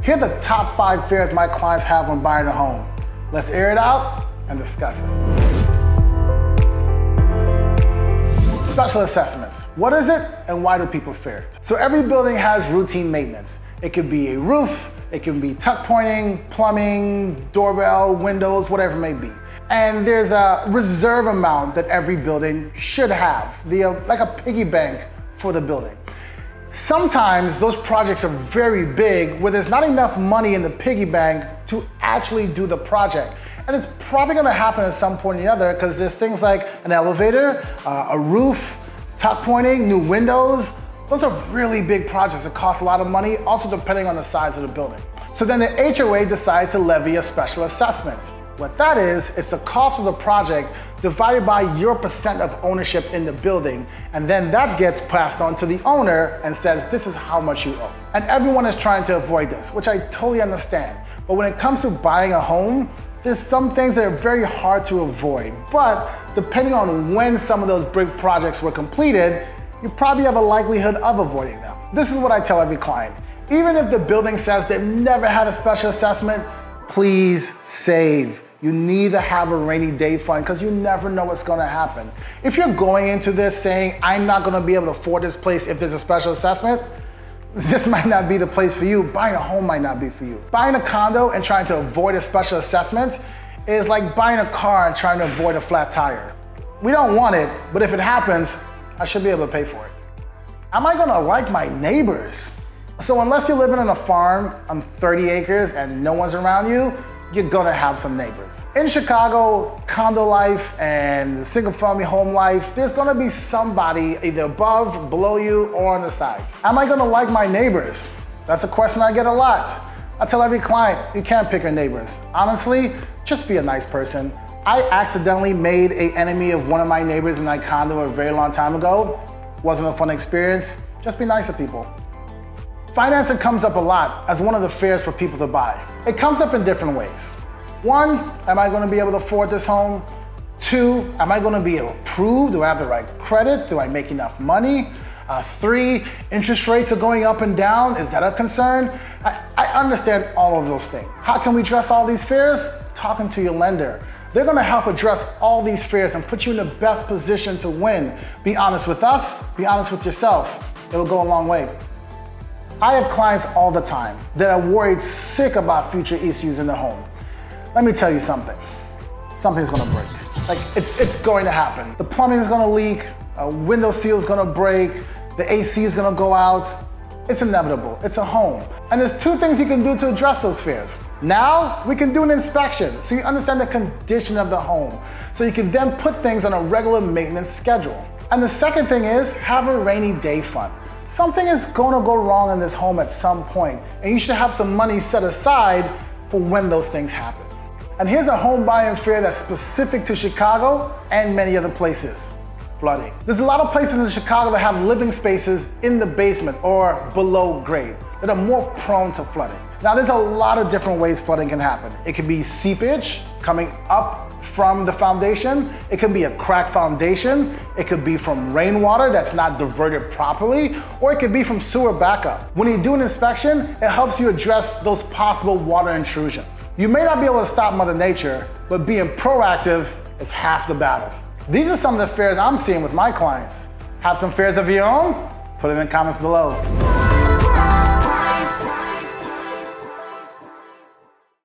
Here are the top 5 fears my clients have when buying a home. Let's air it out and discuss it. Special assessments. What is it and why do people fear it? So every building has routine maintenance. It could be a roof, it can be tuck pointing, plumbing, doorbell, windows, whatever it may be. And there's a reserve amount that every building should have, like a piggy bank for the building. Sometimes those projects are very big where there's not enough money in the piggy bank to actually do the project. And it's probably gonna happen at some point or the other because there's things like an elevator, a roof, tuck pointing, new windows. Those are really big projects that cost a lot of money, also depending on the size of the building. So then the HOA decides to levy a special assessment. What that is, it's the cost of the project divided by your percent of ownership in the building, and then that gets passed on to the owner and says, this is how much you owe. And everyone is trying to avoid this, which I totally understand. But when it comes to buying a home, there's some things that are very hard to avoid. But depending on when some of those big projects were completed, you probably have a likelihood of avoiding them. This is what I tell every client. Even if the building says they've never had a special assessment, please save. You need to have a rainy day fund because you never know what's gonna happen. If you're going into this saying, I'm not gonna be able to afford this place if there's a special assessment, this might not be the place for you. Buying a home might not be for you. Buying a condo and trying to avoid a special assessment is like buying a car and trying to avoid a flat tire. We don't want it, but if it happens, I should be able to pay for it. Am I gonna like my neighbors? So unless you're living on a farm on 30 acres and no one's around you, you're gonna have some neighbors. In Chicago, condo life and single family home life, there's gonna be somebody either above, below you, or on the sides. Am I gonna like my neighbors? That's a question I get a lot. I tell every client, you can't pick your neighbors. Honestly, just be a nice person. I accidentally made an enemy of one of my neighbors in my condo a very long time ago. Wasn't a fun experience. Just be nice to people. Financing comes up a lot as one of the fears for people to buy. It comes up in different ways. 1, am I gonna be able to afford this home? 2, am I gonna be approved? Do I have the right credit? Do I make enough money? 3, interest rates are going up and down. Is that a concern? I understand all of those things. How can we address all these fears? Talking to your lender. They're gonna help address all these fears and put you in the best position to win. Be honest with us, be honest with yourself. It will go a long way. I have clients all the time that are worried sick about future issues in the home. Let me tell you something. Something's gonna break. Like, it's going to happen. The plumbing is gonna leak, a window seal is gonna break, the AC is gonna go out. It's inevitable, it's a home. And there's 2 things you can do to address those fears. Now, we can do an inspection so you understand the condition of the home. So you can then put things on a regular maintenance schedule. And the second thing is, have a rainy day fund. Something is gonna go wrong in this home at some point, and you should have some money set aside for when those things happen. And here's a home buying fear that's specific to Chicago and many other places: flooding. There's a lot of places in Chicago that have living spaces in the basement or below grade that are more prone to flooding. Now, there's a lot of different ways flooding can happen. It can be seepage coming up from the foundation. It could be a cracked foundation. It could be from rainwater that's not diverted properly, or it could be from sewer backup. When you do an inspection, it helps you address those possible water intrusions. You may not be able to stop Mother Nature, but being proactive is half the battle. These are some of the fears I'm seeing with my clients. Have some fears of your own? Put it in the comments below.